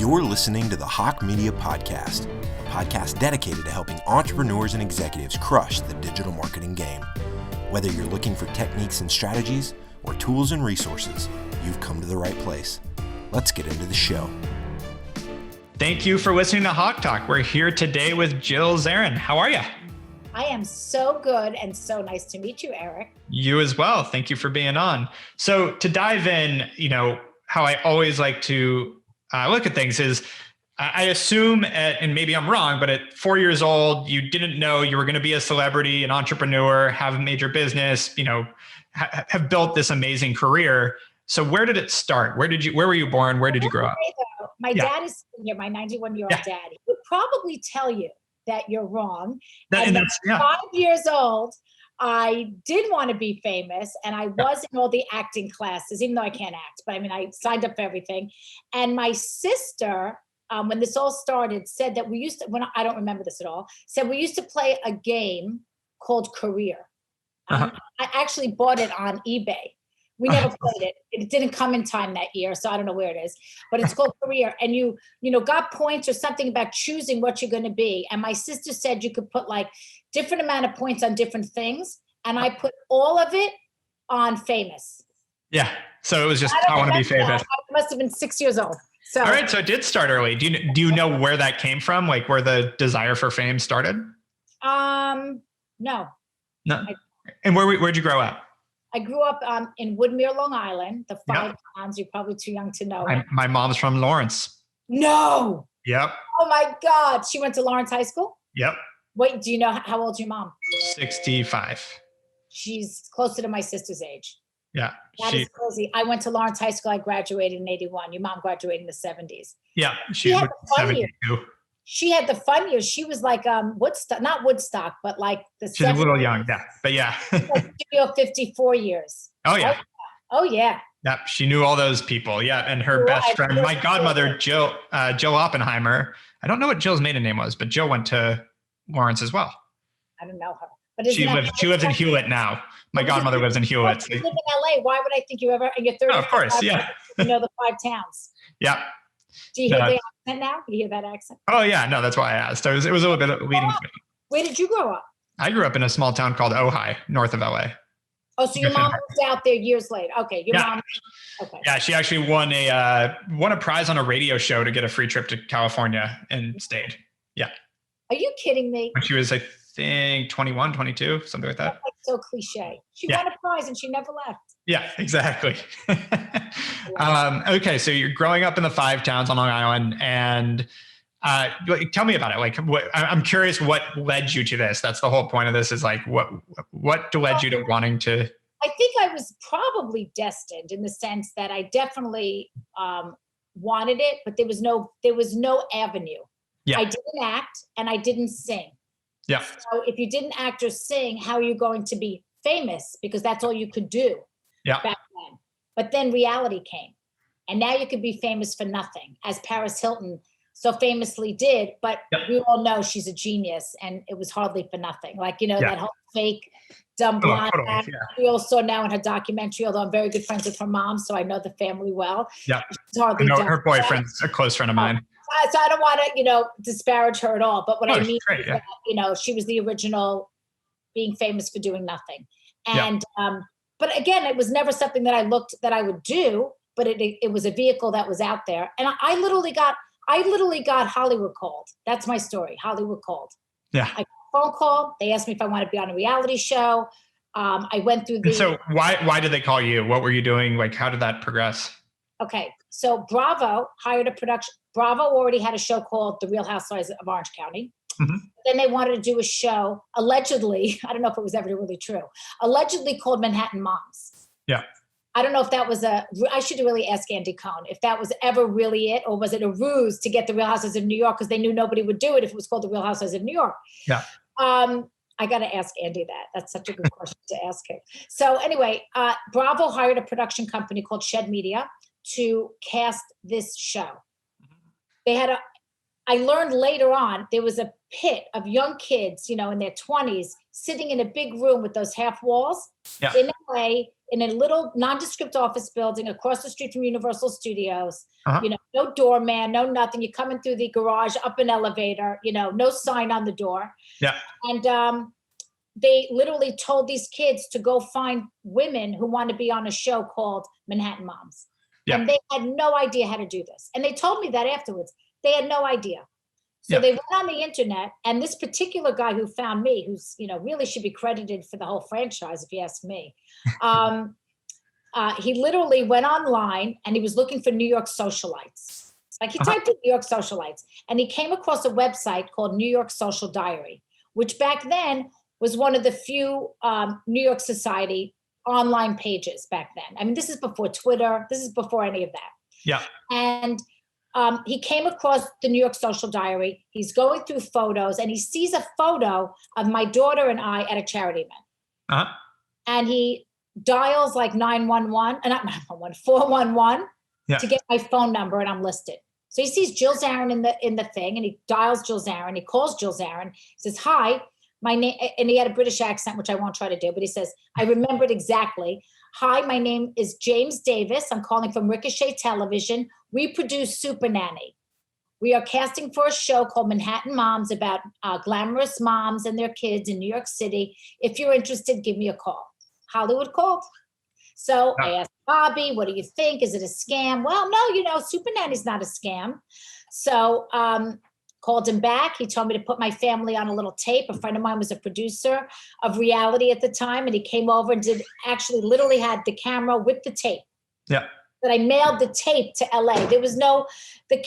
You're listening to the Hawke Media Podcast, a podcast dedicated to helping entrepreneurs and executives crush the digital marketing game. Whether you're looking for techniques and strategies or tools and resources, you've come to the right place. Let's get into the show. Thank you for listening to HawkeTalk. We're here today with Jill Zarin. How are you? I am so good and so nice to meet you, Erik. You as well. Thank you for being on. So to dive in, how I always like to look at things is I assume, and maybe I'm wrong, but at 4 years old, you didn't know you were going to be a celebrity, an entrepreneur, have a major business, have built this amazing career. So where did it start? Where were you born? Where did you grow up? My dad is sitting here, my 91-year-old dad. He would probably tell you that you're wrong. And at 5 years old, I did want to be famous, and I was in all the acting classes, even though I can't act, but I signed up for everything. And my sister, when this all started, said that we used to, I don't remember this at all, said we used to play a game called Career. I actually bought it on eBay. We never played it. It didn't come in time that year, so I don't know where it is. But it's called Career. And you got points or something about choosing what you're going to be. And my sister said you could put like different amount of points on different things. And I put all of it on famous. Yeah. So it was just, I want to be famous. I must have been 6 years old. So, all right. So it did start early. Do you know where that came from? Like where the desire for fame started? No. And where'd you grow up? I grew up in Woodmere, Long Island, the 5 towns. You're probably too young to know. My mom's from Lawrence. No. Yep. Oh my God. She went to Lawrence High School? Yep. Wait, do you know how old's your mom? 65. She's closer to my sister's age. Yeah. That is crazy. I went to Lawrence High School. I graduated in 81. Your mom graduated in the 70s. Yeah. She had the fun years. She had the fun years. She was like Woodstock, not Woodstock, but like the She's 70s. A little young, yeah. But yeah. Studio 54 years. Oh yeah. Oh yeah. Yep. She knew all those people. Yeah. And her best friend, my godmother, Jill Oppenheimer. I don't know what Jill's maiden name was, but Jill went to Lawrence as well. I don't know her. But she lives in Hewlett now. My godmother lives in Hewlett. You live in LA. Why would I think you ever in your 30s? Oh, of course, yeah. You know the 5 towns. Yeah. Do you hear the accent now? You hear that accent? Oh yeah, no, that's why I asked. It was a little bit of leading. Where did you grow up? I grew up in a small town called Ojai, north of LA. Oh, so your mom moved out there years later. Okay, mom. Okay. Yeah, she actually won a prize on a radio show to get a free trip to California and stayed. Yeah. Are you kidding me? When she was, I think, 21, 22, something like that. That's like so cliche. She won a prize and she never left. Yeah, exactly. Okay, so you're growing up in the 5 towns on Long Island, and tell me about it. Like, I'm curious what led you to this. That's the whole point of this. Is like, what led you to wanting to? I think I was probably destined in the sense that I definitely wanted it, but there was no avenue. Yeah. I didn't act and I didn't sing. Yeah. So if you didn't act or sing, how are you going to be famous? Because that's all you could do back then. But then reality came. And now you could be famous for nothing, as Paris Hilton so famously did. But we all know she's a genius, and it was hardly for nothing. Like, that whole fake, dumb blonde act we all saw now in her documentary, although I'm very good friends with her mom, so I know the family well. Yeah. I know her boyfriend's a close friend of mine. So I don't want to, disparage her at all. But what I mean is that, she was the original being famous for doing nothing. And, but again, it was never something that I would do, but it was a vehicle that was out there. And I literally got Hollywood called. That's my story. Hollywood called. Yeah. I got a phone call. They asked me if I wanted to be on a reality show. I went through So why did they call you? What were you doing? Like, how did that progress? Okay. So Bravo hired a production. Bravo already had a show called The Real Housewives of Orange County. Mm-hmm. Then they wanted to do a show, allegedly, I don't know if it was ever really true, allegedly called Manhattan Moms. Yeah. I don't know if that was I should really ask Andy Cohen if that was ever really it, or was it a ruse to get The Real Housewives of New York because they knew nobody would do it if it was called The Real Housewives of New York. Yeah. I got to ask Andy that. That's such a good question to ask him. So anyway, Bravo hired a production company called Hawke Media to cast this show. I learned later on, there was a pit of young kids, in their 20s, sitting in a big room with those half walls. Yeah. In LA, in a little nondescript office building across the street from Universal Studios. No doorman, no nothing. You're coming through the garage, up an elevator, no sign on the door. Yeah. And they literally told these kids to go find women who want to be on a show called Manhattan Moms. Yeah. And they had no idea how to do this. And they told me that afterwards. They had no idea. So they went on the internet, and this particular guy who found me, who's, really should be credited for the whole franchise, if you ask me. He literally went online and he was looking for New York socialites. Like he typed in New York socialites, and he came across a website called New York Social Diary, which back then was one of the few New York Society online pages back then. I mean, this is before Twitter. This is before any of that. Yeah. And he came across the New York Social Diary. He's going through photos, and he sees a photo of my daughter and I at a charity event. And he dials like 411 to get my phone number, and I'm listed. So he sees Jill Zarin in the thing, and he dials Jill Zarin. He calls Jill Zarin. He says, "Hi, my name," and he had a British accent, which I won't try to do, but he says, I remembered exactly. "Hi, my name is James Davis. I'm calling from Ricochet Television. We produce Super Nanny. We are casting for a show called Manhattan Moms about glamorous moms and their kids in New York City. If you're interested, give me a call." Hollywood called. So I asked Bobby, "What do you think? Is it a scam?" "Well, no, Super Nanny's not a scam." So called him back. He told me to put my family on a little tape. A friend of mine was a producer of reality at the time, and he came over and literally had the camera with the tape. Yeah. But I mailed the tape to LA. There was no, the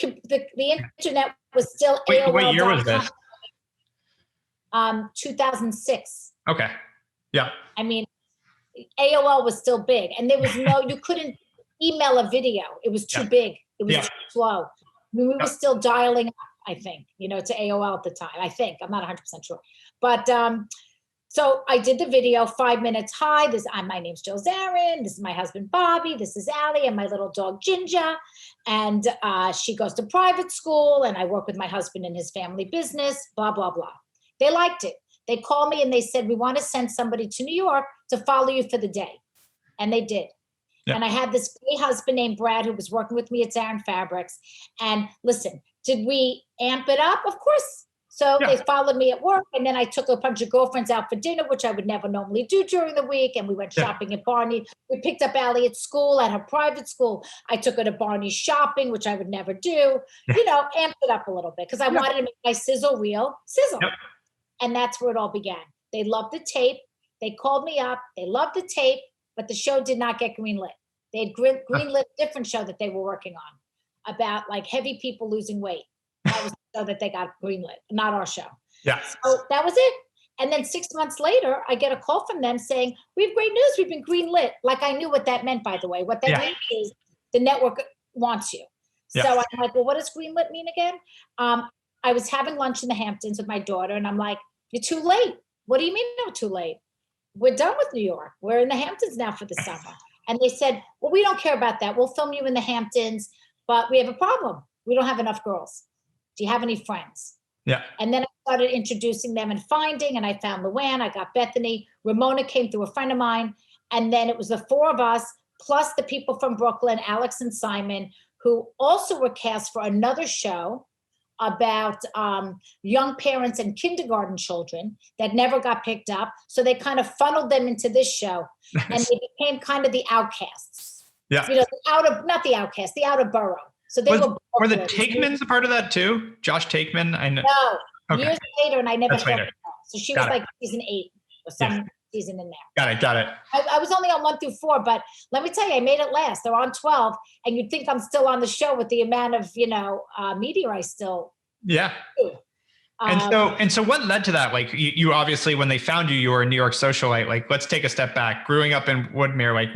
internet was still AOL. What year was this? 2006. Okay. Yeah. I mean, AOL was still big, and there was you couldn't email a video. It was too big. It was too slow. I mean, we were still dialing up, I think, to AOL at the time. I think, I'm not 100% sure. But so I did the video, 5 minutes. "Hi, my name's Jill Zarin. This is my husband, Bobby. This is Allie and my little dog, Ginger. And she goes to private school, and I work with my husband in his family business, blah, blah, blah." They liked it. They called me and they said, "We want to send somebody to New York to follow you for the day." And they did. Yeah. And I had this great husband named Brad who was working with me at Zarin Fabrics. And listen, did we amp it up? Of course. So they followed me at work, and then I took a bunch of girlfriends out for dinner, which I would never normally do during the week. And we went shopping at Barney. We picked up Allie at school, at her private school. I took her to Barney shopping, which I would never do. Amped it up a little bit because I wanted to make my sizzle reel sizzle. Yep. And that's where it all began. They loved the tape. They called me up. They loved the tape, but the show did not get greenlit. They had greenlit a different show that they were working on about like heavy people losing weight. That was the show that they got greenlit, not our show. Yeah. So that was it. And then 6 months later, I get a call from them saying, "We have great news. We've been greenlit." Like I knew what that meant, by the way. What that means is the network wants you. Yeah. So I'm like, "Well, what does greenlit mean again?" I was having lunch in the Hamptons with my daughter, and I'm like, "You're too late." "What do you mean no, too late? We're done with New York. We're in the Hamptons now for the summer." And they said, "Well, we don't care about that. We'll film you in the Hamptons, but we have a problem. We don't have enough girls. Do you have any friends?" Yeah. And then I started introducing them and finding, and I found Luann, I got Bethany, Ramona came through a friend of mine. And then it was the four of us, plus the people from Brooklyn, Alex and Simon, who also were cast for another show about young parents and kindergarten children that never got picked up. So they kind of funneled them into this show. Nice. And they became kind of the outcasts. Yeah. The outer borough. So they were the Takeman's a part of that too? Josh Takeman? I know. No, okay. Years later, and I never saw her. So she was like season 8 or some season in there. Got it. I was only on 1 through 4, but let me tell you, I made it last. They're on 12, and you'd think I'm still on the show with the amount of media I still do. And so what led to that? Like you obviously, when they found you were a New York socialite. Like, let's take a step back. Growing up in Woodmere, like,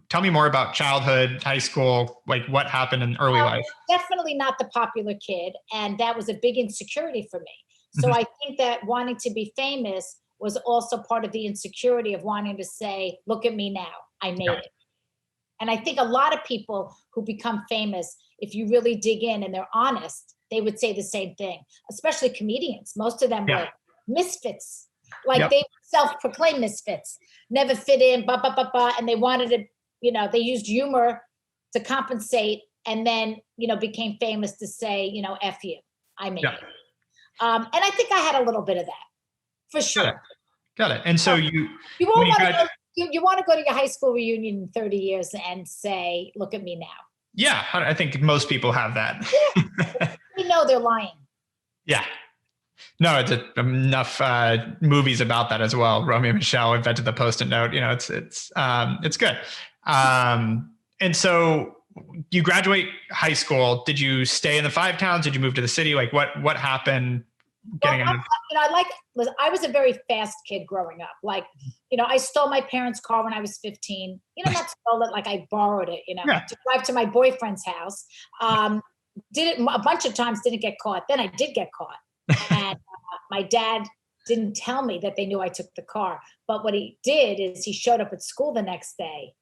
tell me more about childhood, high school, like what happened in early life. Definitely not the popular kid. And that was a big insecurity for me. So I think that wanting to be famous was also part of the insecurity of wanting to say, "Look at me now, I made it." And I think a lot of people who become famous, if you really dig in and they're honest, they would say the same thing, especially comedians. Most of them were misfits. Like they self-proclaimed misfits, never fit in, and they wanted to, they used humor to compensate, and then, became famous to say, F you, I made it. And I think I had a little bit of that, for sure. Got it. And so you want to go to your high school reunion in 30 years and say, look at me now. Yeah, I think most people have that. We know they're lying. Yeah. No, it's enough movies about that as well. Romeo and Michelle, invented the Post-it note. It's good. And so you graduate high school. Did you stay in the 5 towns? Did you move to the city? Like what happened? I was a very fast kid growing up. Like, I stole my parents' car when I was 15. Not stole it, like I borrowed it, to drive to my boyfriend's house. Did it a bunch of times, didn't get caught. Then I did get caught. And my dad didn't tell me that they knew I took the car. But what he did is he showed up at school the next day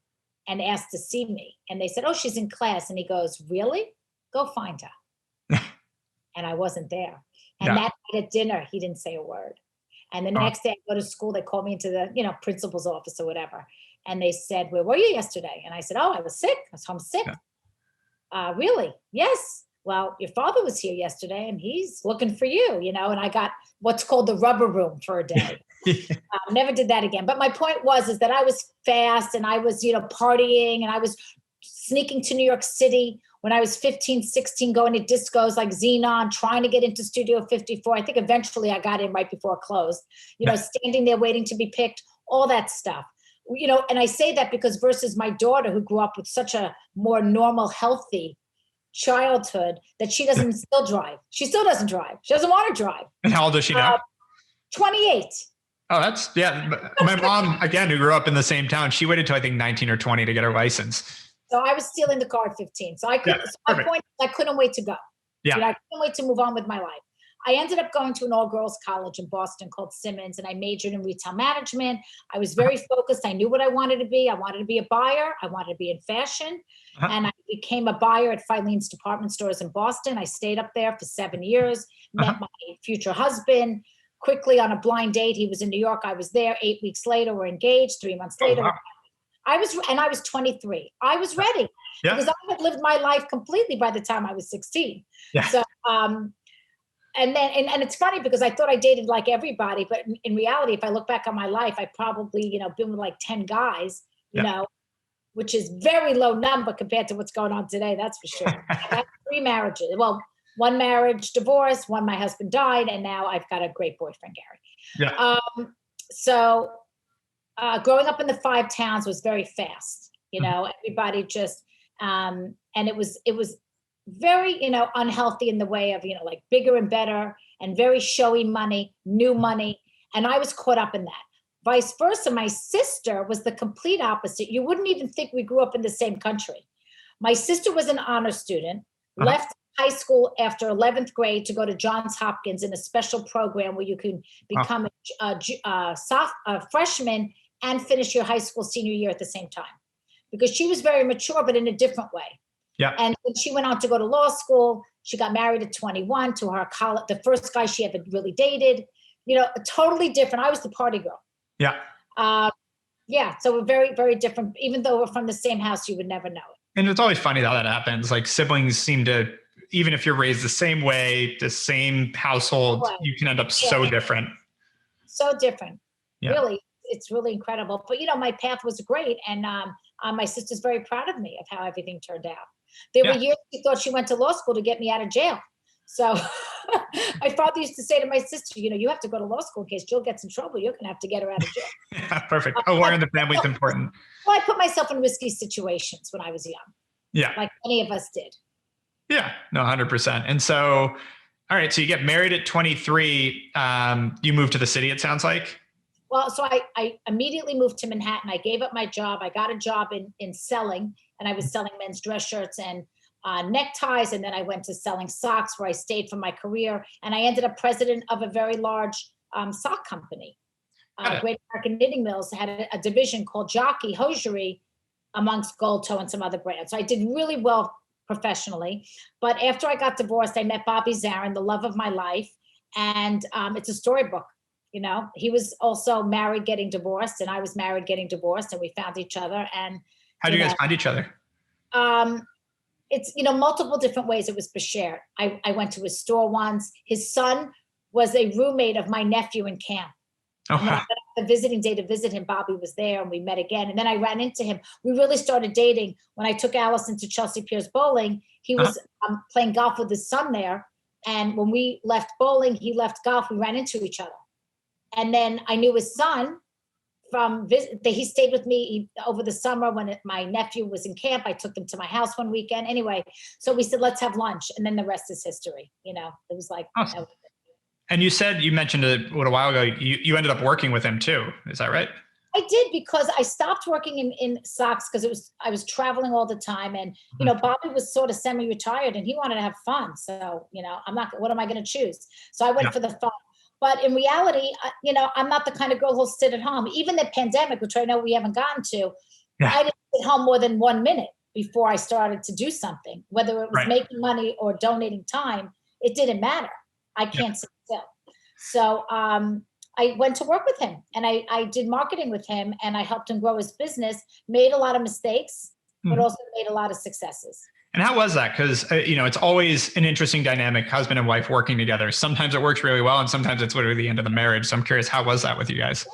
and asked to see me. And they said, oh, she's in class. And he goes, really? Go find her. And I wasn't there. And that night at dinner, he didn't say a word. And the next day I go to school, they called me into the, principal's office or whatever. And they said, where were you yesterday? And I said, oh, I was sick. I was home sick. Really? Yes. Well, your father was here yesterday and he's looking for you, and I got what's called the rubber room for a day. Never did that again. But my point is that I was fast and I was, partying, and I was sneaking to New York City when I was 15, 16, going to discos like Xenon, trying to get into Studio 54. I think eventually I got in right before it closed, standing there waiting to be picked, all that stuff. And I say that because versus my daughter, who grew up with such a more normal, healthy childhood, that she doesn't still drive. She still doesn't drive. She doesn't want to drive. And how old is she now? 28. Oh, my mom, again, who grew up in the same town, she waited till I think 19 or 20 to get her license. So I was stealing the car at 15. So I couldn't, my point is I couldn't wait to go. Yeah. I couldn't wait to move on with my life. I ended up going to an all-girls college in Boston called Simmons, and I majored in retail management. I was very focused. I knew what I wanted to be. I wanted to be a buyer. I wanted to be in fashion. And I became a buyer at Filene's department stores in Boston. I stayed up there for 7 years, met my future husband quickly on a blind date. He was in New York. I was there. 8 weeks later, we're engaged. 3 months later, I was 23. I was ready because I had lived my life completely by the time I was 16. Yeah. So, and it's funny because I thought I dated like everybody, but in reality, if I look back on my life, I probably, been with like 10 guys, which is very low number compared to what's going on today. That's for sure. I had 3 marriages. Well, 1 marriage, divorce, 1, my husband died. And now I've got a great boyfriend, Gary. Yeah. So growing up in the 5 towns was very fast, everybody just, and it was very, unhealthy in the way of, like bigger and better and very showy money, new money. And I was caught up in that. Vice versa, my sister was the complete opposite. You wouldn't even think we grew up in the same country. My sister was an honor student, left high school after 11th grade to go to Johns Hopkins in a special program where you can become a freshman and finish your high school senior year at the same time. Because she was very mature, but in a different way. Yeah. And when she went on to go to law school, she got married at 21 to her college, the first guy she ever really dated, totally different. I was the party girl. Yeah. So we're very, very different. Even though we're from the same house, you would never know it. And it's always funny how that happens. Like siblings seem to, even if you're raised the same way, the same household, you can end up so different. So different. Yeah. Really. It's really incredible. But, my path was great. And my sister's very proud of me of how everything turned out. There were years she thought she went to law school to get me out of jail. So my father used to say to my sister, you have to go to law school in case Jill gets in trouble. You're going to have to get her out of jail. Yeah, perfect. War in the family is important. Well, I put myself in risky situations when I was young. Yeah. Like many of us did. Yeah, no, 100%. And so, all right. So you get married at 23. You moved to the city, it sounds like. Well, so I immediately moved to Manhattan. I gave up my job. I got a job in selling, and I was selling men's dress shirts and neckties. And then I went to selling socks, where I stayed for my career. And I ended up president of a very large sock company. Great American Knitting Mills had a division called Jockey Hosiery amongst Gold Toe and some other brands. So I did really well professionally. But after I got divorced, I met Bobby Zarin, the love of my life. And it's a storybook. He was also married, getting divorced, and I was married, getting divorced, and we found each other. And how did you guys find each other? It's, multiple different ways. It was shared. I went to his store once. His son was a roommate of my nephew in camp. Oh, and when I went on the visiting day to visit him, Bobby was there, and we met again. And then I ran into him. We really started dating when I took Allison to Chelsea Piers Bowling. He was playing golf with his son there. And when we left bowling, he left golf. We ran into each other. And then I knew his son he stayed with me over the summer when my nephew was in camp. I took them to my house one weekend. Anyway, so we said, let's have lunch. And then the rest is history. It was like. Awesome. And you mentioned a little while ago, you ended up working with him too. Is that right? I did, because I stopped working in Sox because I was traveling all the time. And, Bobby was sort of semi-retired and he wanted to have fun. So, what am I going to choose? So I went for the fun. But in reality, I'm not the kind of girl who'll sit at home. Even the pandemic, which I know we haven't gotten to, I didn't sit home more than 1 minute before I started to do something. Whether it was making money or donating time, it didn't matter. I can't sit still. So I went to work with him, and I did marketing with him, and I helped him grow his business, made a lot of mistakes, but also made a lot of successes. And how was that? Because, it's always an interesting dynamic, husband and wife working together. Sometimes it works really well, and sometimes it's literally the end of the marriage. So I'm curious, how was that with you guys?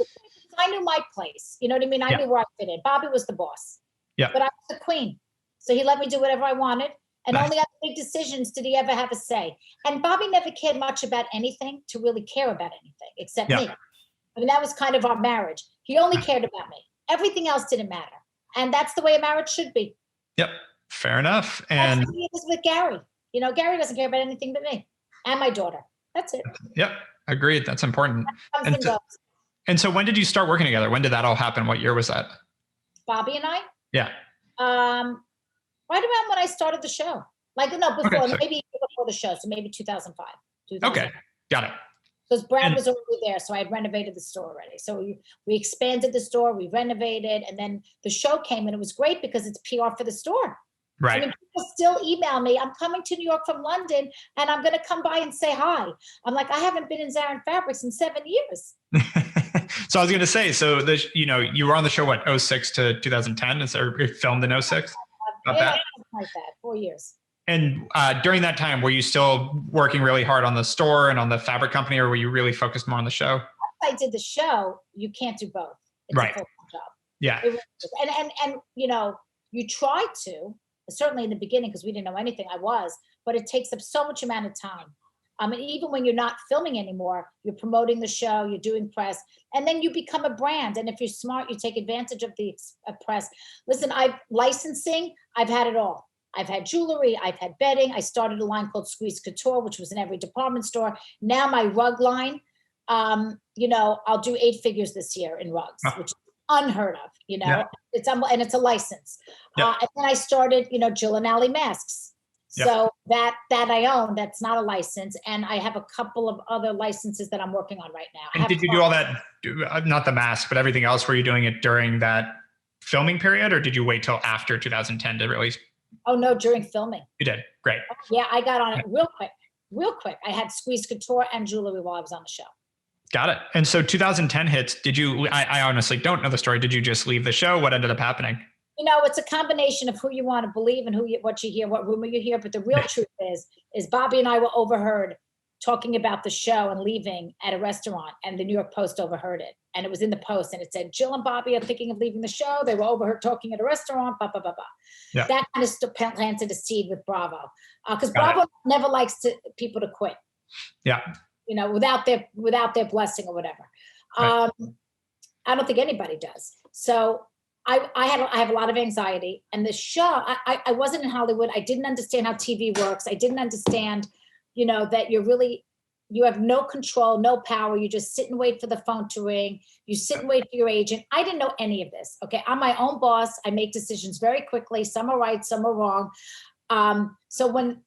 I knew my place. You know what I mean? I knew where I fit in. Bobby was the boss. Yeah. But I was the queen. So he let me do whatever I wanted. And only on big decisions did he ever have a say. And Bobby never cared much about anything to really care about anything except me. I mean, that was kind of our marriage. He only cared about me. Everything else didn't matter. And that's the way a marriage should be. Yep. Fair enough. And it was with Gary. Gary doesn't care about anything but me and my daughter. That's it. Yep. Agreed. That's important. And so when did you start working together? When did that all happen? What year was that? Bobby and I? Yeah. Right around when I started the show. Maybe before the show. So maybe 2005. Okay. Got it. Because Brad was already there. So I had renovated the store already. So we expanded the store, we renovated, and then the show came, and it was great because it's PR for the store. Right. I mean, people still email me, I'm coming to New York from London and I'm going to come by and say hi. I'm like, I haven't been in Zarin Fabrics in 7 years. So I was going to say, you were on the show, 06 to 2010? Is there filmed in 06? Like that, 4 years. And during that time, were you still working really hard on the store and on the fabric company, or were you really focused more on the show? Once I did the show, you can't do both. It's a full-time job. Yeah. And you try to, certainly in the beginning, because we didn't know anything, but it takes up so much amount of time. And even when you're not filming anymore, you're promoting the show, you're doing press, and then you become a brand. And if you're smart, you take advantage of the press. Listen, licensing, I've had it all. I've had jewelry, I've had bedding. I started a line called Squeeze Couture, which was in every department store. Now my rug line, I'll do 8 figures this year in rugs, which is unheard of, it's a license. And then I started, Jill and Allie masks. So that I own, that's not a license. And I have a couple of other licenses that I'm working on right now. And did you do all that, not the mask, but everything else? Were you doing it during that filming period, or did you wait till after 2010 to release? Oh, no, during filming. You did. Great. Yeah, I got on it real quick. I had Squeeze Couture and jewelry while I was on the show. Got it. And so 2010 hits. I honestly don't know the story. Did you just leave the show? What ended up happening? It's a combination of who you want to believe and what you hear, what rumor you hear. But the real truth is Bobby and I were overheard talking about the show and leaving at a restaurant, and the New York Post overheard it. And it was in the Post, and it said, Jill and Bobby are thinking of leaving the show. They were overheard talking at a restaurant, blah, blah, blah, blah. Yeah. That kind of planted a seed with Bravo. Because Bravo never likes people to quit. Yeah. Without their blessing or whatever. Right. I don't think anybody does. So I have a lot of anxiety, and the show, I wasn't in Hollywood. I didn't understand how TV works. I didn't understand, that you have no control, no power. You just sit and wait for the phone to ring. You sit and wait for your agent. I didn't know any of this. Okay. I'm my own boss. I make decisions very quickly. Some are right, some are wrong. So when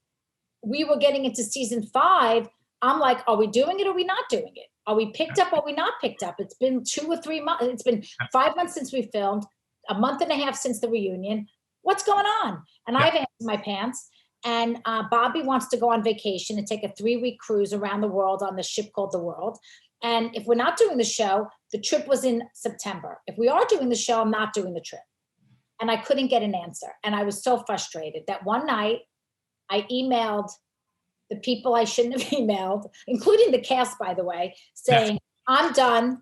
we were getting into season 5, I'm like, are we doing it or are we not doing it? Are we picked up or are we not picked up? It's been 2 or 3 months. It's been 5 months since we filmed, a month and a half since the reunion. What's going on? And I've answered my pants. And Bobby wants to go on vacation and take a 3-week cruise around the world on the ship called The World. And if we're not doing the show, the trip was in September. If we are doing the show, I'm not doing the trip. And I couldn't get an answer. And I was so frustrated that one night I emailed the people I shouldn't have emailed, including the cast, by the way, saying, I'm done.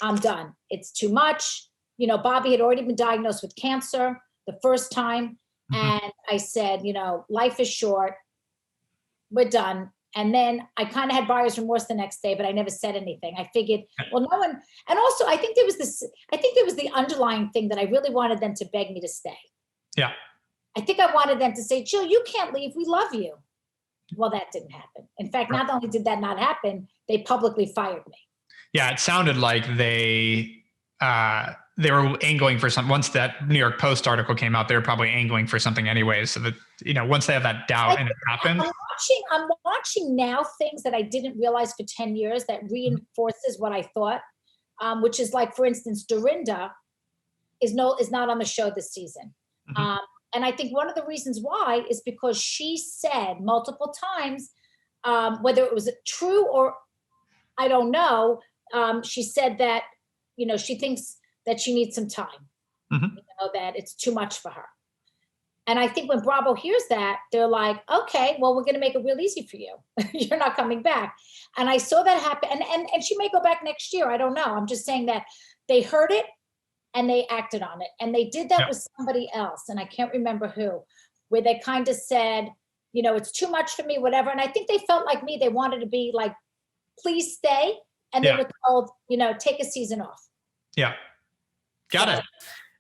I'm done. It's too much. You know, Bobby had already been diagnosed with cancer the first time. And I said, you know, life is short. We're done. And then I kind of had buyer's remorse the next day, but I never said anything. I figured, well, no one, and also I think there was the underlying thing that I really wanted them to beg me to stay. Yeah. I think I wanted them to say, Jill, you can't leave. We love you. Well, that didn't happen. In fact, not only did that not happen, they publicly fired me. Yeah. It sounded like they were angling for something. Once that New York Post article came out, they were probably angling for something anyway. So that, you know, once they have that doubt and it happened. I'm watching now things that I didn't realize for 10 years that reinforces what I thought, which is like, for instance, Dorinda is not on the show this season. And I think one of the reasons why is because she said multiple times, whether it was true or I don't know, she said that, you know, she thinks that she needs some time, you know, that it's too much for her. And I think when Bravo hears that, they're like, okay, well, we're going to make it real easy for you. You're not coming back. And I saw that happen. And she may go back next year. I don't know. I'm just saying that they heard it and they acted on it. And they did that with somebody else. And I can't remember who, where they kind of said, you know, it's too much for me, whatever. And I think they felt like me. They wanted to be like, please stay. And they were told, you know, take a season off. Yeah. Got it.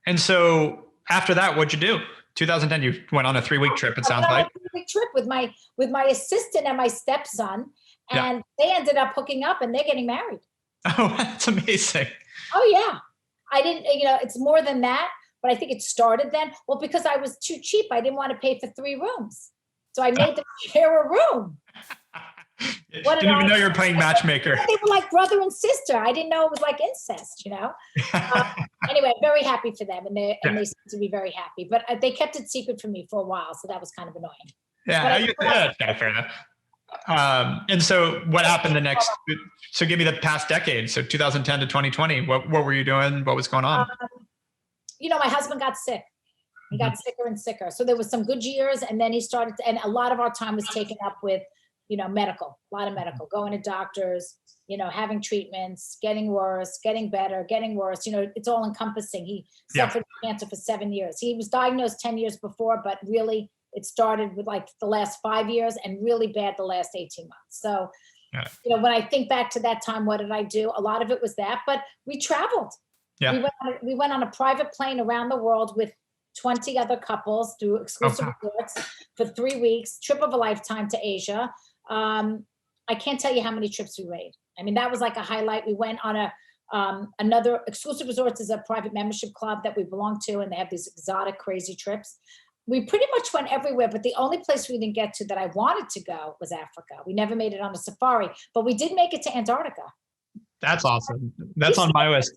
And so after that, what'd you do? 2010, you went on a 3-week trip, it sounds like. A 3-week trip with my assistant and my stepson. And they ended up hooking up and they're getting married. Oh, that's amazing. Oh, yeah. I didn't, you know, it's more than that, but I think it started then. Well, because I was too cheap. I didn't want to pay for 3 rooms. So I made them share a room. Didn't even know you were playing matchmaker. They were like brother and sister. I didn't know it was like incest, you know? Anyway, very happy for them. And they seem to be very happy. But they kept it secret from me for a while. So that was kind of annoying. Yeah, that's kind of fair enough. And so what happened so give me the past decade. So 2010 to 2020, what were you doing? What was going on? You know, my husband got sick. He got sicker and sicker. So there was some good years. And then he started, and a lot of our time was taken up with, you know, a lot of medical, going to doctors, you know, having treatments, getting worse, getting better, getting worse. You know, it's all encompassing. He suffered cancer for 7 years. He was diagnosed 10 years before, but really it started with like the last 5 years and really bad the last 18 months. So, you know, when I think back to that time, what did I do? A lot of it was that, but we traveled. Yeah. We went on a private plane around the world with 20 other couples through exclusive resorts for 3 weeks, trip of a lifetime to Asia. I can't tell you how many trips we made. I mean, that was like a highlight. We went on another exclusive resorts is a private membership club that we belong to, and they have these exotic, crazy trips. We pretty much went everywhere, but the only place we didn't get to that I wanted to go was Africa. We never made it on a safari, but we did make it to Antarctica. That's awesome. That's on my list.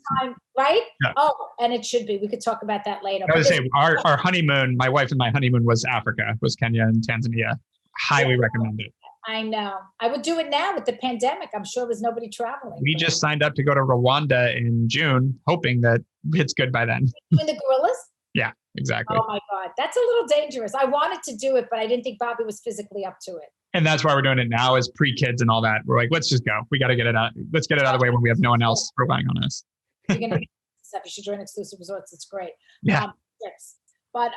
Right? Yeah. Oh, and it should be. We could talk about that later. I would say our honeymoon, my wife and my honeymoon was Africa, was Kenya and Tanzania. Highly recommend it. I know. I would do it now with the pandemic. I'm sure there's nobody traveling. We just signed up to go to Rwanda in June, hoping that it's good by then. In the gorillas? Yeah, exactly. Oh my God. That's a little dangerous. I wanted to do it, but I didn't think Bobby was physically up to it. And that's why we're doing it now as pre-kids and all that. We're like, let's just go. We got to get it out. Let's get it out of the way when we have no one else relying on us. You're gonna get stuff. You should join exclusive resorts. It's great. Yeah. Yes. But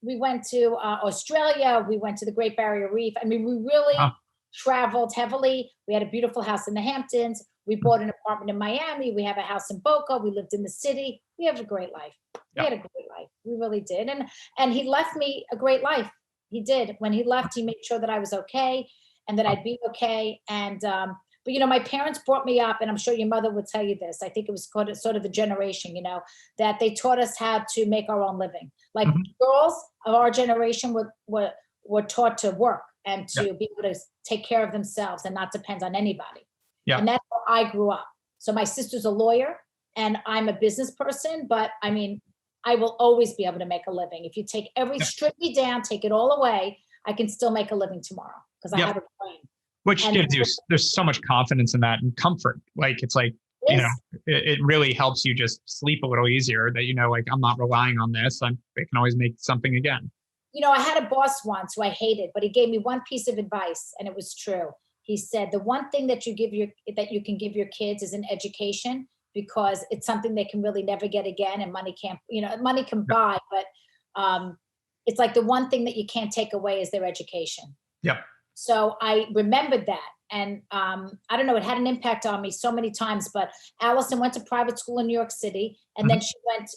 we went to Australia. We went to the Great Barrier Reef. I mean, we really traveled heavily. We had a beautiful house in the Hamptons. We bought an apartment in Miami. We have a house in Boca. We lived in the city. We have a great life. We had a great life. We really did. And he left me a great life. He did. When he left, he made sure that I was okay and that I'd be okay. And, but, you know, my parents brought me up, and I'm sure your mother would tell you this. I think it was sort of the generation, you know, that they taught us how to make our own living. Like girls of our generation were taught to work and to be able to take care of themselves and not depend on anybody. Yeah. And that's how I grew up. So my sister's a lawyer and I'm a business person, but I mean, I will always be able to make a living. If you strip me down, take it all away, I can still make a living tomorrow because I have a brain. Which gives you, there's so much confidence in that and comfort. Like, it's like, it really helps you just sleep a little easier that, like, I'm not relying on this. I can always make something again. I had a boss once who I hated, but he gave me one piece of advice, and it was true. He said, the one thing that you can give your kids is an education, because it's something they can really never get again. And money can't, money can buy, but it's like the one thing that you can't take away is their education. Yep. So I remembered that. And I don't know, it had an impact on me so many times, but Allison went to private school in New York City. And then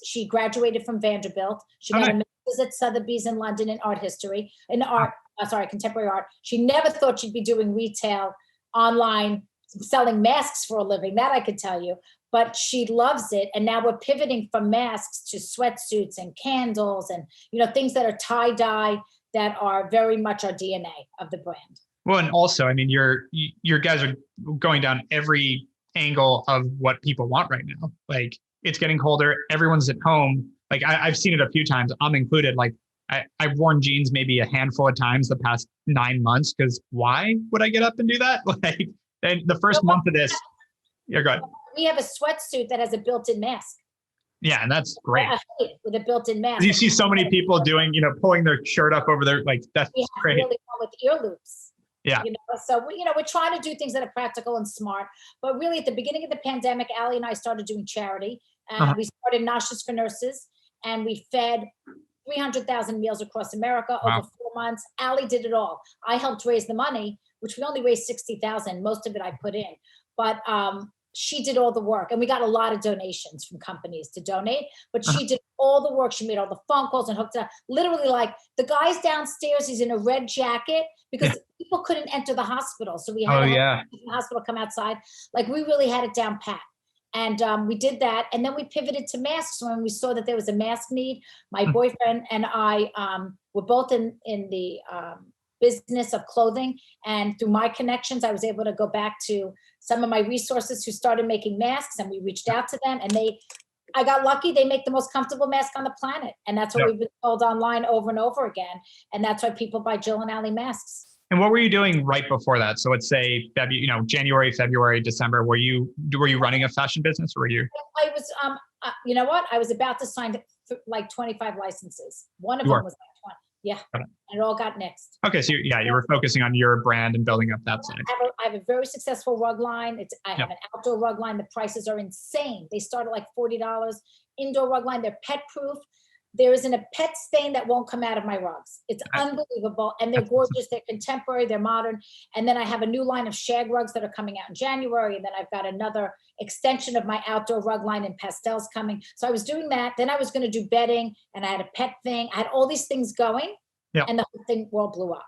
she graduated from Vanderbilt. She got a master's at Sotheby's in London in art history, contemporary art. She never thought she'd be doing retail, online, selling masks for a living. That I could tell you. But she loves it. And now we're pivoting from masks to sweatsuits and candles and, things that are tie-dye that are very much our DNA of the brand. Well, and also, I mean, your guys are going down every angle of what people want right now. Like, it's getting colder. Everyone's at home. Like, I've seen it a few times. I'm included. Like, I've worn jeans maybe a handful of times the past 9 months, because why would I get up and do that? Like, and the first month of this, go ahead. We have a sweatsuit that has a built-in mask. Yeah, and that's great. With a built-in mask. You see so many people doing, pulling their shirt up over their, like, that's great. Really with ear loops. Yeah. So we're trying to do things that are practical and smart. But really, at the beginning of the pandemic, Allie and I started doing charity, and we started Nauseous for Nurses, and we fed 300,000 meals across America over 4 months. Allie did it all. I helped raise the money, which we only raised 60,000. Most of it I put in, but she did all the work, and we got a lot of donations from companies to donate, but she did all the work. She made all the phone calls and hooked it up. Literally, like, the guy's downstairs, he's in a red jacket because people couldn't enter the hospital. So we had the hospital come outside. Like, we really had it down pat. And we did that. And then we pivoted to masks when we saw that there was a mask need. My boyfriend and I were both in the business of clothing. And through my connections, I was able to go back to some of my resources who started making masks, and we reached out to them, and I got lucky. They make the most comfortable mask on the planet. And that's what we've been told online over and over again. And that's why people buy Jill and Allie masks. And what were you doing right before that? So let's say, January, February, December, were you running a fashion business, or were you? I was, I was about to sign like 25 licenses. One of them was like 20. Yeah. And it all got nixed. Okay. So you were focusing on your brand and building up that side. I have a very successful rug line. I have an outdoor rug line. The prices are insane. They start at like $40. Indoor rug line. They're pet proof. There isn't a pet stain that won't come out of my rugs. It's unbelievable. And they're gorgeous. They're contemporary. They're modern. And then I have a new line of shag rugs that are coming out in January. And then I've got another extension of my outdoor rug line in pastels coming. So I was doing that. Then I was going to do bedding, and I had a pet thing. I had all these things going, and the whole world blew up.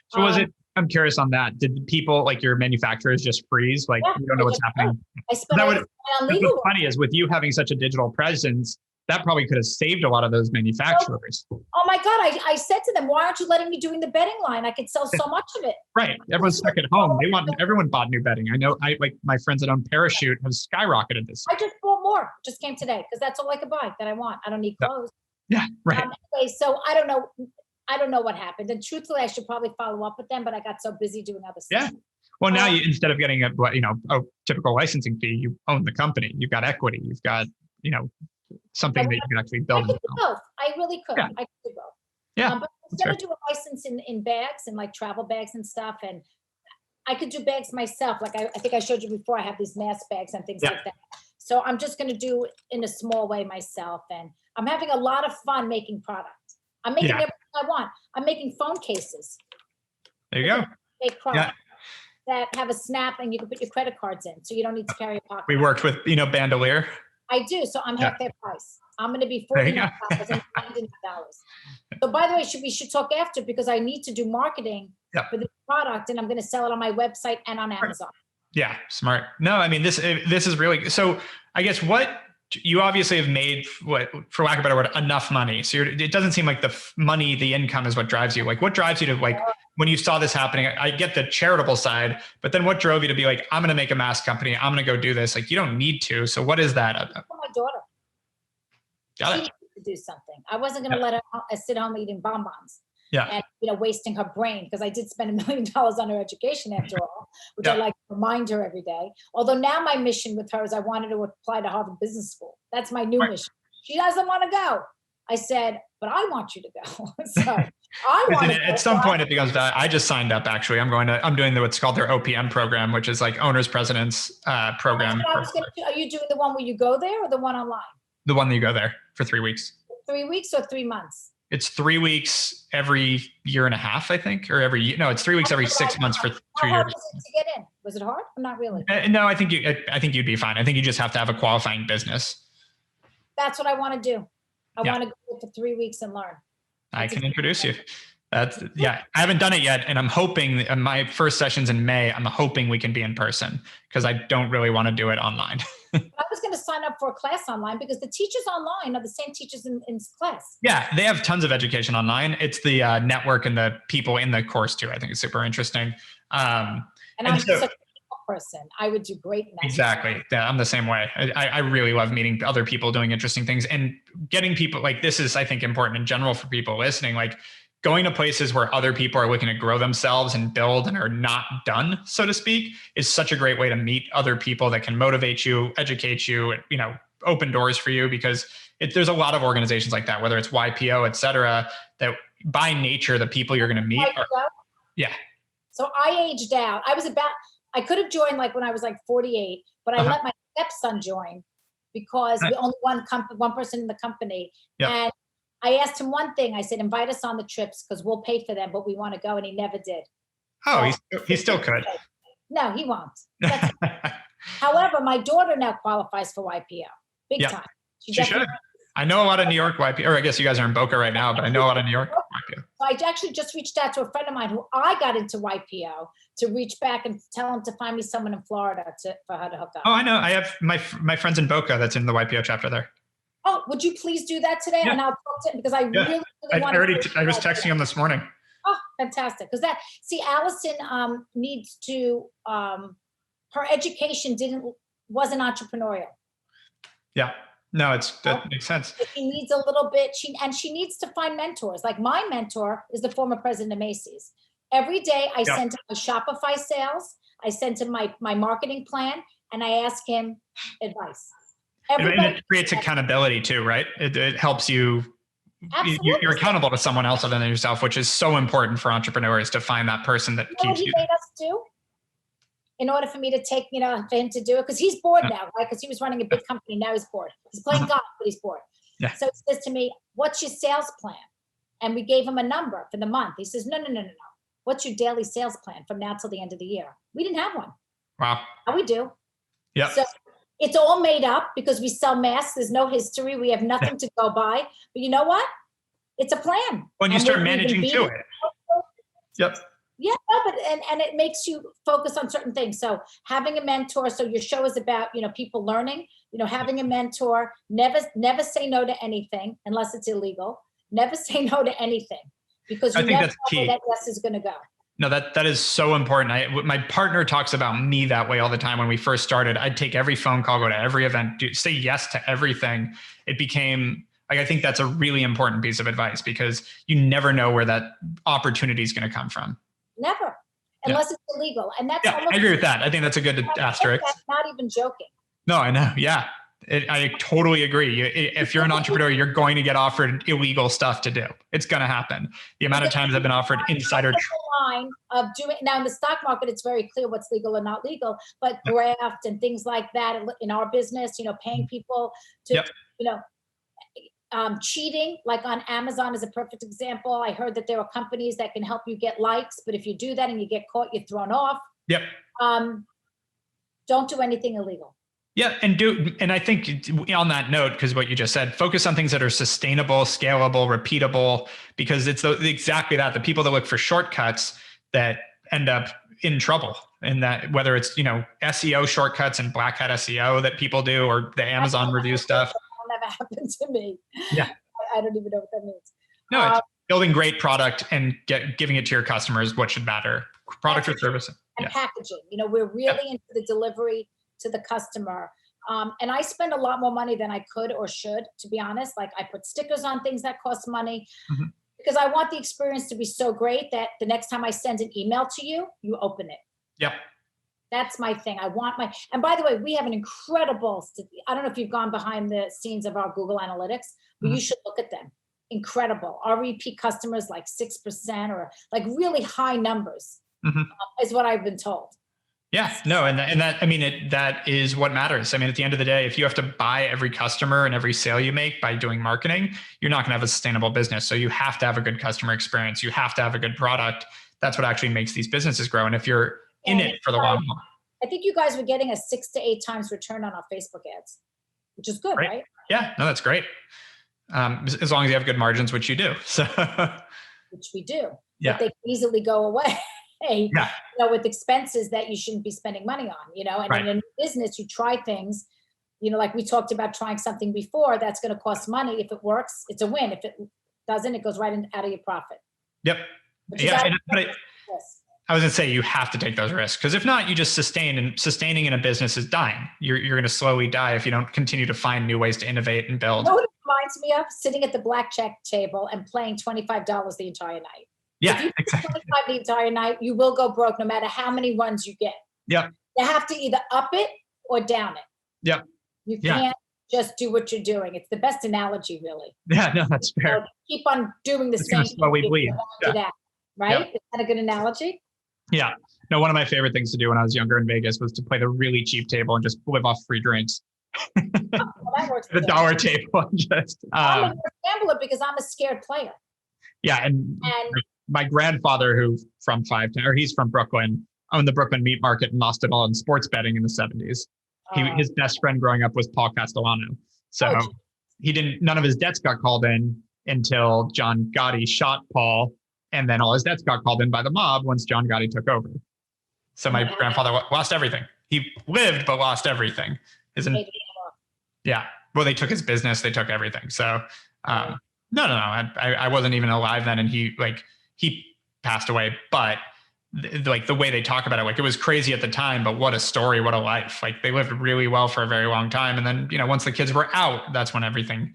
So was it, I'm curious on that. Did people, like your manufacturers, just freeze? Like, you don't know what's happening? What's funny is, with you having such a digital presence, that probably could have saved a lot of those manufacturers. Oh my God. I said to them, why aren't you letting me doing the bedding line? I could sell so much of it. Right. Everyone's stuck at home. Everyone bought new bedding. I know, like my friends that own Parachute have skyrocketed this. I just bought more. Just came today because that's all I could buy that I want. I don't need clothes. Yeah. Right. Anyway, so I don't know what happened. And truthfully, I should probably follow up with them, but I got so busy doing other stuff. Yeah. Well, now instead of getting a typical licensing fee, you own the company. You've got equity. You've got, something that you can actually build. I could do both. I really could. Yeah. I could do both. Yeah. But instead of doing a license in bags and like travel bags and stuff, and I could do bags myself. Like I think I showed you before, I have these mask bags and things like that. So I'm just going to do in a small way myself. And I'm having a lot of fun making product. I'm making everything I want. I'm making phone cases. There you go. Make product that have a snap and you can put your credit cards in, so you don't need to carry a pocket. We worked with, Bandolier. I do. So I'm half their price. I'm going to be $49 and $99. So by the way, we should talk after, because I need to do marketing for the product, and I'm going to sell it on my website and on Amazon. Yeah. Smart. No, I mean, this is really, so I guess what you obviously have made, for lack of a better word, enough money. So it doesn't seem like the income is what drives you. Like, what drives you to, like, when you saw this happening? I get the charitable side, but then what drove you to be like, I'm going to make a mask company. I'm going to go do this. Like, you don't need to. So what is that? My daughter. Got it. She needed to do something. I wasn't going to let her sit home eating bonbons. and, wasting her brain, because I did spend $1 million on her education after all, which I like to remind her every day. Although now my mission with her is I wanted to apply to Harvard Business School. That's my new mission. She doesn't want to go. I said, but I want you to go. So I want to at some point it becomes that. I just signed up, actually. I'm doing what's called their OPM program, which is like owners presidents program. Are you doing the one where you go there or the one online? The one that you go there for 3 weeks. 3 weeks or 3 months? It's 3 weeks every year and a half, I think, or every year. No, it's 3 weeks every 6 months for 3 years. How hard was it to get in? Was it hard? Not really. No, I think you'd be fine. I think you just have to have a qualifying business. That's what I want to do. I want to go for 3 weeks and learn. I can introduce you. I haven't done it yet. And I'm hoping my first session's in May. I'm hoping we can be in person because I don't really want to do it online. I was going to sign up for a class online because the teachers online are the same teachers in class. Yeah, they have tons of education online. It's the network and the people in the course too. I think it's super interesting. And I'm such a people person. I would do great in that. Exactly. Yeah, I'm the same way. I really love meeting other people doing interesting things and getting people like this is, I think, important in general for people listening. Like going to places where other people are looking to grow themselves and build and are not done, so to speak, is such a great way to meet other people that can motivate you, educate you, open doors for you, because there's a lot of organizations like that, whether it's YPO, et cetera, that by nature, the people you're going to meet are, So I aged out. I could have joined like when I was like 48, but I let my stepson join because we only one person in the company. Yep. And I asked him one thing. I said, invite us on the trips because we'll pay for them, but we want to go. And he never did. Oh, he still could. No, he won't. However, my daughter now qualifies for YPO. Big time. She should. I know a lot of New York YPO, or I guess you guys are in Boca right now, but I know a lot of New York YPO. So I actually just reached out to a friend of mine who I got into YPO to reach back and tell him to find me someone in Florida for her to hook up. Oh, I know. I have my friends in Boca that's in the YPO chapter there. Oh, would you please do that today? Yeah. And I'll talk to him because I really want to. I was texting him this morning. Oh, fantastic. Because Allison needs to, her education wasn't entrepreneurial. Yeah. No, that makes sense. She needs a little bit, she needs to find mentors. Like my mentor is the former president of Macy's. Every day I send him my Shopify sales, I send him my marketing plan, and I ask him advice. And it creates accountability too, right? It helps you. Absolutely. You're accountable to someone else other than yourself, which is so important for entrepreneurs to find that person that keeps you. He made us do in order for me to take, for him to do it, because he's bored now, right? Because he was running a big company, now he's bored. He's playing golf, but he's bored. Yeah. So he says to me, "What's your sales plan?" And we gave him a number for the month. He says, "No. What's your daily sales plan from now till the end of the year?" We didn't have one. Wow. Now we do. Yeah. So it's all made up because we sell masks. There's no history. We have nothing to go by. But you know what? It's a plan. When you start managing to it. Yep. Yeah, but and it makes you focus on certain things. So having a mentor. So your show is about people learning. Having a mentor. Never say no to anything unless it's illegal. Never say no to anything because you never know where that yes is going to go. No, that is so important. My partner talks about me that way all the time. When we first started, I'd take every phone call, go to every event, say yes to everything. It became I think that's a really important piece of advice because you never know where that opportunity is going to come from. Never, unless it's illegal. And that's I agree with that. I think that's a good asterisk. Not even joking. No, I know. Yeah. I totally agree. If you're an entrepreneur, you're going to get offered illegal stuff to do. It's going to happen. The amount of times I've been offered insider line of doing now in the stock market, it's very clear what's legal and not legal, but graft and things like that in our business, paying people to, cheating, like on Amazon is a perfect example. I heard that there are companies that can help you get likes, but if you do that and you get caught, you're thrown off. Yep. Don't do anything illegal. Yeah. And I think on that note, because what you just said, focus on things that are sustainable, scalable, repeatable, because it's exactly that. The people that look for shortcuts that end up in trouble, and that whether it's, SEO shortcuts and black hat SEO that people do, or the Amazon review stuff. That never happened to me. Yeah. I don't even know what that means. No, it's building great product and giving it to your customers, what should matter, product or service. And packaging, we're really into the delivery to the customer. And I spend a lot more money than I could or should, to be honest. Like I put stickers on things that cost money. Mm-hmm. Because I want the experience to be so great that the next time I send an email to you, you open it. Yep. That's my thing. And by the way, we have an incredible, I don't know if you've gone behind the scenes of our Google Analytics, but you should look at them. Incredible. Our repeat customers, like 6% or like really high numbers is what I've been told. Yeah, no. And that, I mean, that is what matters. I mean, at the end of the day, if you have to buy every customer and every sale you make by doing marketing, you're not going to have a sustainable business. So you have to have a good customer experience. You have to have a good product. That's what actually makes these businesses grow. And if you're in it for the long haul. I think you guys were getting a 6 to 8 times return on our Facebook ads, which is good, right? Yeah, no, that's great. As long as you have good margins, which you do. So, which we do. Yeah. But they can easily go away. Yeah. With expenses that you shouldn't be spending money on, and in business, you try things, like we talked about trying something before, that's going to cost money. If it works, it's a win. If it doesn't, it goes right out of your profit. Yep. Yeah. I was going to say, you have to take those risks, because if not, you just sustaining in a business is dying. You're going to slowly die if you don't continue to find new ways to innovate and build. You know what it reminds me of? Sitting at the blackjack table and playing $25 the entire night. Yeah, if you exactly. 25 the entire night, you will go broke no matter how many runs you get. Yeah. You have to either up it or down it. Yeah. You can't just do what you're doing. It's the best analogy, really. Yeah, no, that's fair. So keep on doing the same thing. Slowly bleed. Right? Yeah. Is that a good analogy? Yeah. No, one of my favorite things to do when I was younger in Vegas was to play the really cheap table and just live off free drinks. That works. The dollar table. Just. I'm a gambler because I'm a scared player. Yeah, and my grandfather, he's from Brooklyn, owned the Brooklyn meat market and lost it all in sports betting in the 70s. His best friend growing up was Paul Castellano. So none of his debts got called in until John Gotti shot Paul, and then all his debts got called in by the mob once John Gotti took over. So my grandfather lost everything. He lived, but lost everything. Yeah. Well, they took his business, they took everything. So, no. I wasn't even alive then, and he passed away. But the way they talk about it, it was crazy at the time. But what a story! What a life! They lived really well for a very long time, and then once the kids were out, that's when everything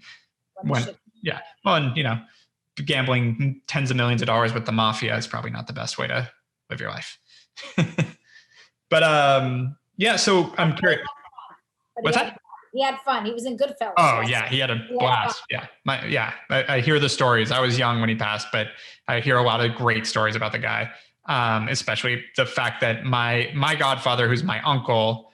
went. Yeah. Well, and gambling tens of millions of dollars with the mafia is probably not the best way to live your life. But yeah. So I'm curious. What's that? He had fun. He was in Goodfellas. Oh yeah, he had a blast. Yeah, I hear the stories. I was young when he passed, but I hear a lot of great stories about the guy. Especially the fact that my godfather, who's my uncle,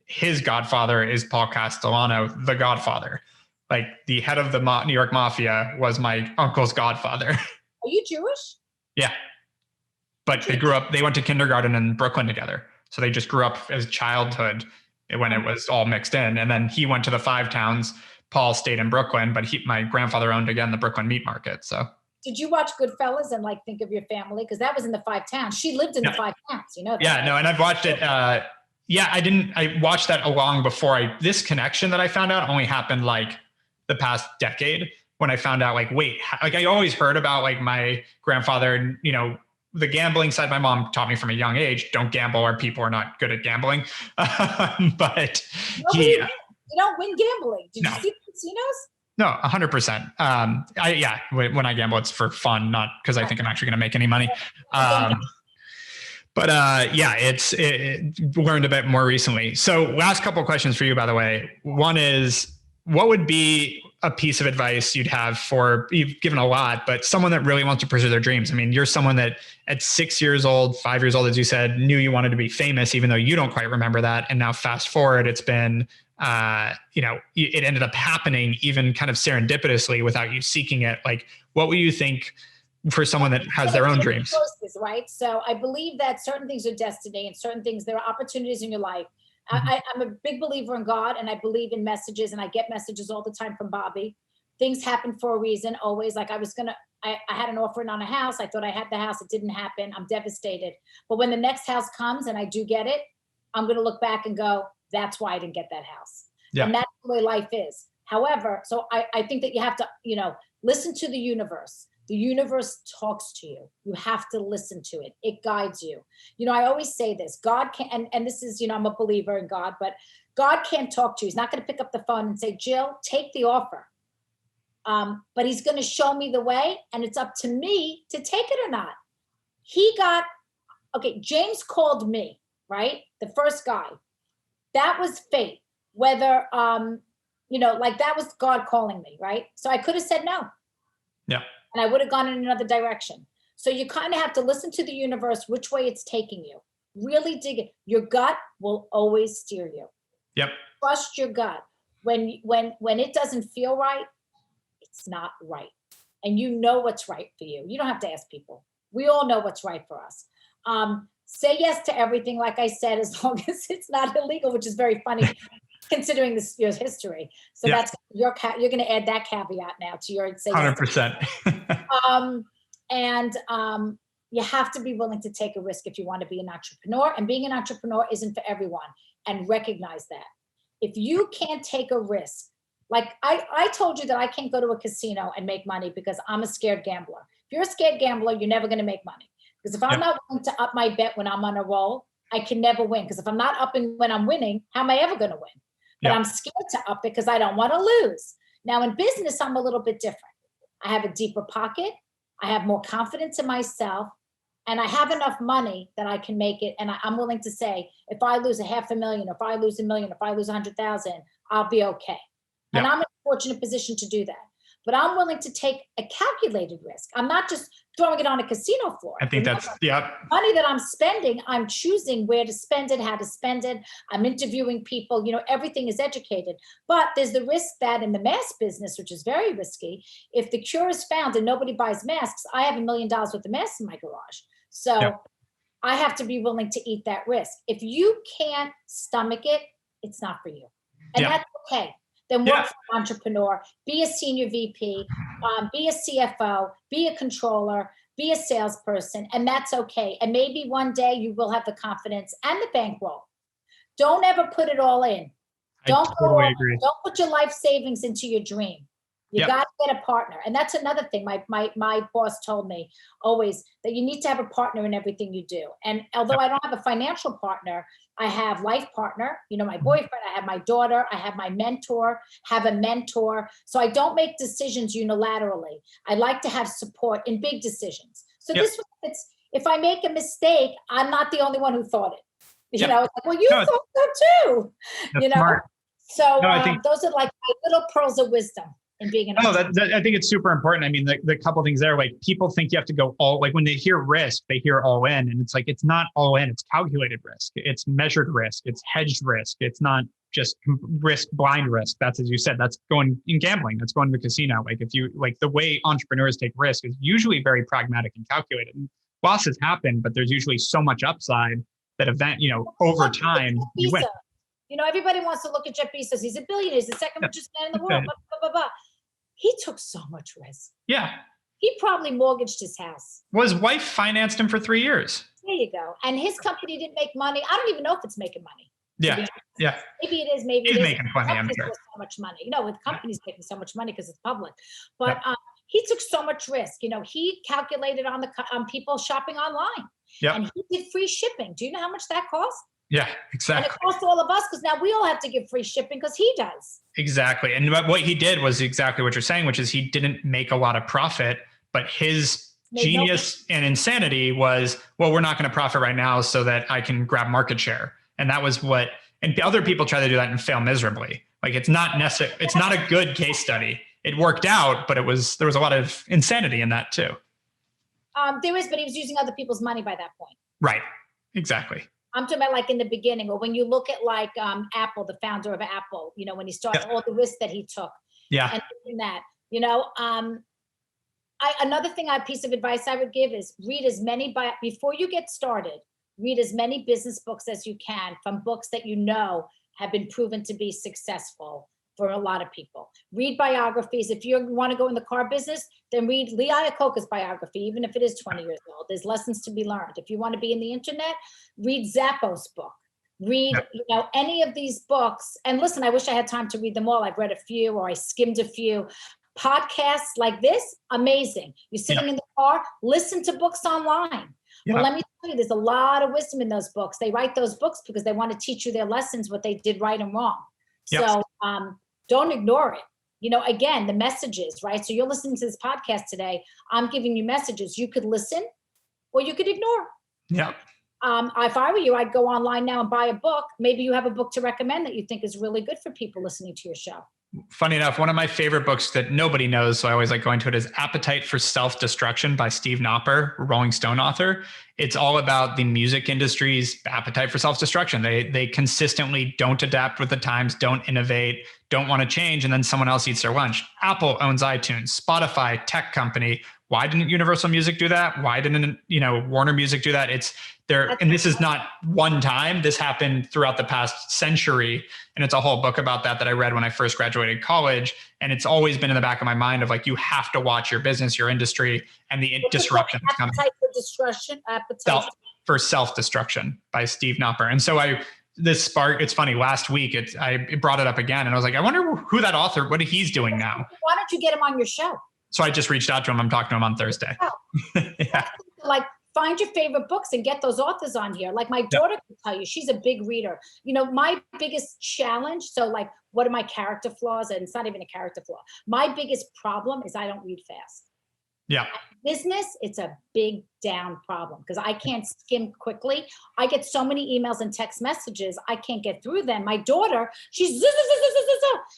his godfather is Paul Castellano, the Godfather. The head of the New York Mafia was my uncle's godfather. Are you Jewish? Yeah, but they went to kindergarten in Brooklyn together, so they just grew up as childhood when it was all mixed in. And then he went to the 5 towns. Paul stayed in Brooklyn, but my grandfather owned, again, the Brooklyn meat market. So did you watch Goodfellas and think of your family? Because that was in the 5 towns. She lived in the 5 towns, that. Yeah, no, and I've watched it. I watched that long before this connection that I found out only happened the past decade, when I found out I always heard about my grandfather and, the gambling side. My mom taught me from a young age, don't gamble, or people are not good at gambling. But you don't win gambling. Did you see the casinos? No, 100%. When I gamble, it's for fun, not because I think I'm actually going to make any money. But learned a bit more recently. So last couple of questions for you, by the way. One is, what would be a piece of advice you'd have for, you've given a lot, but someone that really wants to pursue their dreams? I mean, you're someone that at 6 years old, 5 years old, as you said, knew you wanted to be famous, even though you don't quite remember that. And now fast forward, it's been, it ended up happening even kind of serendipitously without you seeking it. What would you think for someone that has their own dreams? Right. So I believe that certain things are destiny, and certain things, there are opportunities in your life. I'm a big believer in God, and I believe in messages, and I get messages all the time from Bobby. Things happen for a reason, always. I had an offer on a house. I thought I had the house. It didn't happen. I'm devastated. But when the next house comes and I do get it, I'm going to look back and go, that's why I didn't get that house. Yeah. And that's the way life is. However, so I think that you have to, listen to the universe. The universe talks to you. You have to listen to it. It guides you. I always say this, God can, and this is, I'm a believer in God, but God can't talk to you. He's not going to pick up the phone and say, Jill, take the offer. But he's going to show me the way, and it's up to me to take it or not. James called me, right? The first guy. That was fate. Whether, that was God calling me, right? So I could have said no. Yeah. And I would have gone in another direction. So you kind of have to listen to the universe, which way it's taking you. Really dig it. Your gut will always steer you. Yep. Trust your gut. When it doesn't feel right, it's not right. And you know what's right for you. You don't have to ask people. We all know what's right for us. Say yes to everything, like I said, as long as it's not illegal, which is very funny considering your history. So that's you're going to add that caveat now to your say 100%. You have to be willing to take a risk if you want to be an entrepreneur. And being an entrepreneur isn't for everyone. And recognize that. If you can't take a risk, like I told you that I can't go to a casino and make money because I'm a scared gambler. If you're a scared gambler, you're never going to make money. Because if I'm not willing to up my bet when I'm on a roll, I can never win. Because if I'm not upping when I'm winning, how am I ever going to win? But I'm scared to up it because I don't want to lose. Now in business, I'm a little bit different. I have a deeper pocket. I have more confidence in myself. And I have enough money that I can make it. And I'm willing to say, if I lose $500,000, if I lose $1 million, if I lose 100,000, I'll be okay. And I'm in a fortunate position to do that. But I'm willing to take a calculated risk. I'm not just throwing it on a casino floor. I think that's, money that I'm spending, I'm choosing where to spend it, how to spend it. I'm interviewing people, everything is educated. But there's the risk that in the mask business, which is very risky, if the cure is found and nobody buys masks, I have $1 million worth of masks in my garage. So I have to be willing to eat that risk. If you can't stomach it, it's not for you. And that's okay. Then work for an entrepreneur, be a senior VP, be a CFO, be a controller, be a salesperson, and that's okay. And maybe one day you will have the confidence and the bankroll. Don't ever put it all in. Don't put your life savings into your dream. You got to get a partner. And that's another thing. My boss told me always that you need to have a partner in everything you do. And although I don't have a financial partner, I have life partner, my boyfriend, I have my daughter, I have my mentor, have a mentor. So I don't make decisions unilaterally. I like to have support in big decisions. So if I make a mistake, I'm not the only one who thought it. It's like, well, you thought so too. Smart. So I think those are like my little pearls of wisdom. In being an I think it's super important. I mean, the couple things there, like people think you have to go all, like when they hear risk, they hear all in, and it's like, it's not all in, it's calculated risk. It's measured risk. It's hedged risk. It's not just risk, blind risk. That's, as you said, that's going in gambling. That's going to the casino. Like if you, like the way entrepreneurs take risk is usually very pragmatic and calculated. And losses happen, but there's usually so much upside that over time you win. Everybody wants to look at Jeff Bezos. He's a billionaire. He's the second richest man in the world. Blah, blah, blah, blah. He took so much risk. Yeah. He probably mortgaged his house. Well, his wife financed him for 3 years. There you go. And his company didn't make money. I don't even know if it's making money. Yeah. Yeah. Maybe it is. Maybe he's it making plenty. I'm sure. So much money. With companies making so much money because it's public. But he took so much risk. He calculated on people shopping online. Yeah. And he did free shipping. Do you know how much that cost? Yeah, exactly. And it costs all of us because now we all have to give free shipping because he does. Exactly. And what he did was exactly what you're saying, which is he didn't make a lot of profit, but his genius and insanity was, well, we're not going to profit right now so that I can grab market share. And that was and other people try to do that and fail miserably. Like it's not necessary. It's not a good case study. It worked out, but there was a lot of insanity in that too. There is, but he was using other people's money by that point. Right. Exactly. I'm talking about like in the beginning, or when you look at like Apple, the founder of Apple, when he started, all the risks that he took. Yeah. And that, another piece of advice I would give is read before you get started, read as many business books as you can from books that have been proven to be successful for a lot of people. Read biographies. If you want to go in the car business, then read Lee Iacocca's biography, even if it is 20 years old. There's lessons to be learned. If you want to be in the internet, read Zappos' book. Read, any of these books. And listen, I wish I had time to read them all. I've read a few, or I skimmed a few. Podcasts like this, amazing. You're sitting in the car, listen to books online. Yeah. Well, let me tell you, there's a lot of wisdom in those books. They write those books because they want to teach you their lessons, what they did right and wrong. So don't ignore it. again, the messages, right? So you're listening to this podcast today. I'm giving you messages. You could listen or you could ignore. Yeah. If I were you, I'd go online now and buy a book. Maybe you have a book to recommend that you think is really good for people listening to your show. Funny enough, one of my favorite books that nobody knows, so I always like going to it, is Appetite for Self-Destruction by Steve Knopper, Rolling Stone author. It's all about the music industry's appetite for self-destruction. They consistently don't adapt with the times, don't innovate, don't want to change, and then someone else eats their lunch. Apple owns iTunes, Spotify, tech company. Why didn't Universal Music do that? Why didn't Warner Music do that? It's there, and this is not one time. This happened throughout the past century, and it's a whole book about that I read when I first graduated college. And it's always been in the back of my mind of like, you have to watch your business, your industry, and the disruption that's coming. Appetite for Self-Destruction by Steve Knopper. And so it's funny. Last week, I brought it up again, and I was like, I wonder who that author, what he's doing now. Why don't you get him on your show? So I just reached out to him. I'm talking to him on Thursday. Oh. Yeah. Like, find your favorite books and get those authors on here. Like my daughter can tell you, she's a big reader. My biggest challenge, so like, what are my character flaws? And it's not even a character flaw. My biggest problem is I don't read fast. Yeah. Business, it's a big down problem because I can't skim quickly. I get so many emails and text messages, I can't get through them. My daughter, she's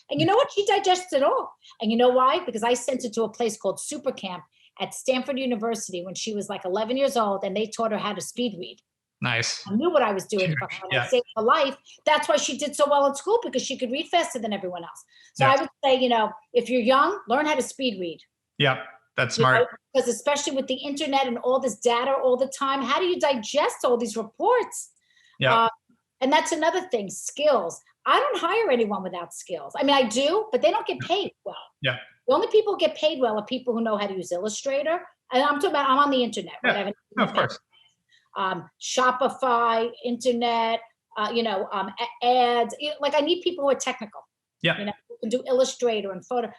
and you know what? She digests it all. And you know why? Because I sent her to a place called Super Camp at Stanford University when she was like 11 years old, and they taught her how to speed read. Nice. I knew what I was doing for her. I saved her life. That's why she did so well in school, because she could read faster than everyone else. So I would say, if you're young, learn how to speed read. Yep. That's smart. Because especially with the internet and all this data all the time, how do you digest all these reports? Yeah. And that's another thing, skills. I don't hire anyone without skills. I mean, I do, but they don't get paid well. Yeah. The only people who get paid well are people who know how to use Illustrator. And I'm talking about, I'm on the internet. Yeah. Of course. Shopify, internet, ads. Like, I need people who are technical. Yeah. Who can do Illustrator and photo.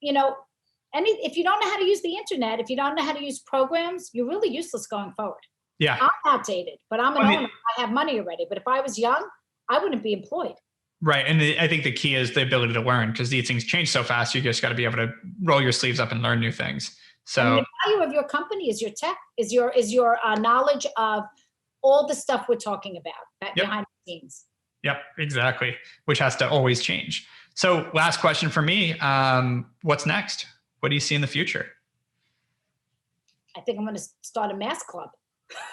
If you don't know how to use the internet, if you don't know how to use programs, you're really useless going forward. Yeah. I'm outdated, but I'm an owner. I have money already. But if I was young, I wouldn't be employed. Right. And I think the key is the ability to learn, because these things change so fast. You just got to be able to roll your sleeves up and learn new things. So the value of your company is your tech, is your knowledge of all the stuff we're talking about behind the scenes. Yep, exactly. Which has to always change. So last question for me. What's next? What do you see in the future? I think I'm going to start a mass club.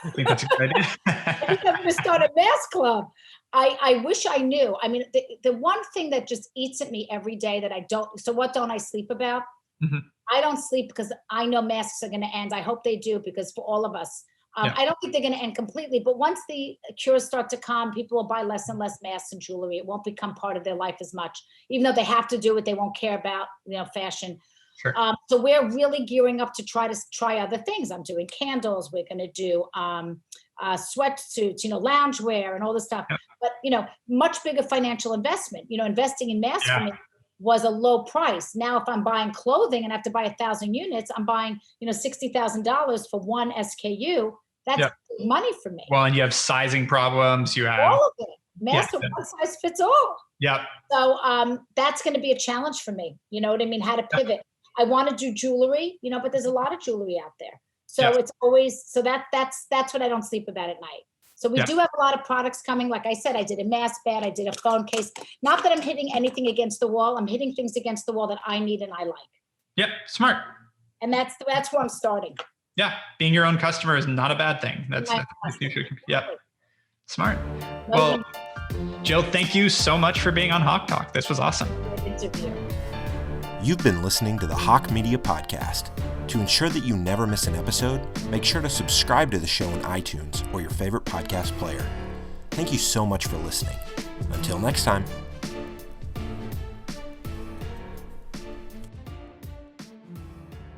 I think that's a good idea. I think I'm going to start a mass club. I wish I knew. I mean, the one thing that just eats at me every day that I don't, so what don't I sleep about? Mm-hmm. I don't sleep because I know masks are going to end. I hope they do, because for all of us, I don't think they're going to end completely, but once the cures start to come, people will buy less and less masks and jewelry. It won't become part of their life as much. Even though they have to do it, they won't care about, fashion. Sure. So we're really gearing up to try other things. I'm doing candles. We're going to do sweatsuits, loungewear and all this stuff. Yep. But, much bigger financial investment. Investing in masks for me was a low price. Now, if I'm buying clothing and I have to buy 1,000 units, I'm buying, $60,000 for one SKU. That's money for me. Well, and you have sizing problems. You have all of it. Masks are one size fits all. Yep. So that's going to be a challenge for me. You know what I mean? How to pivot. I want to do jewelry, but there's a lot of jewelry out there. So it's always, so that's what I don't sleep about at night. So we do have a lot of products coming. Like I said, I did a mask bed, I did a phone case. Not that I'm hitting anything against the wall. I'm hitting things against the wall that I need and I like. Yep. Smart. And that's where I'm starting. Yeah. Being your own customer is not a bad thing. Smart. Well, Jill, thank you so much for being on HawkeTalk. This was awesome. Interview. You've been listening to the Hawke Media Podcast. To ensure that you never miss an episode, make sure to subscribe to the show on iTunes or your favorite podcast player. Thank you so much for listening. Until next time.